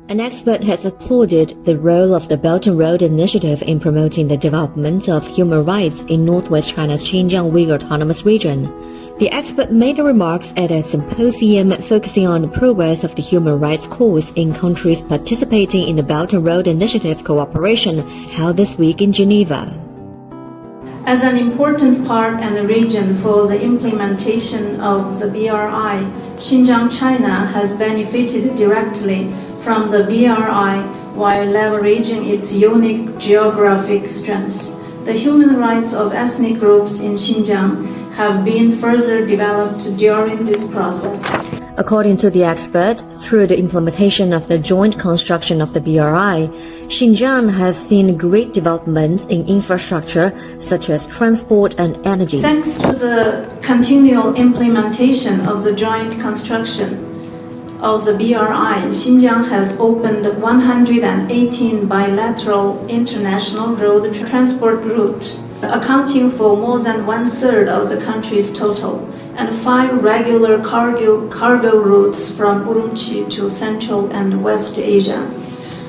An expert has applauded the role of the Belt and Road Initiative in promoting the development of human rights in northwest China's Xinjiang Uyghur Autonomous Region. The expert made remarks at a symposium focusing on the progress of the human rights cause in countries participating in the Belt and Road Initiative cooperation held this week in Geneva. As an important part and a region for the implementation of the BRI, Xinjiang, China has benefited directly from the BRI while leveraging its unique geographic strengths. The human rights of ethnic groups in Xinjiang have been further developed during this process. According to the expert, through the implementation of the joint construction of the BRI, Xinjiang has seen great developments in infrastructure such as transport and energy. Thanks to the continual implementation of the joint construction of the BRI, Xinjiang has opened 118 bilateral international road transport routes, accounting for more than one-third of the country's total, and 5 regular cargo routes from Urumqi to Central and West Asia,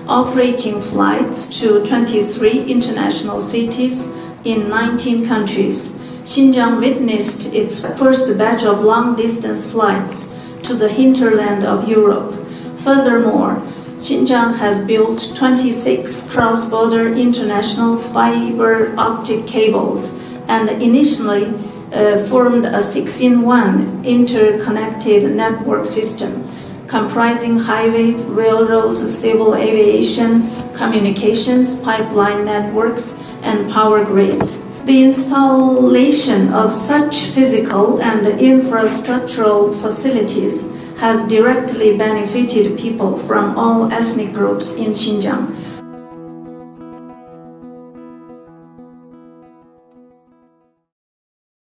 operating flights to 23 international cities in 19 countries. Xinjiang witnessed its first batch of long-distance flights to the hinterland of Europe. Furthermore, Xinjiang has built 26 cross-border international fiber optic cables and initially formed a 6-in-1 interconnected network system comprising highways, railroads, civil aviation, communications, pipeline networks, and power grids. The installation of such physical and infrastructural facilities has directly benefited people from all ethnic groups in Xinjiang,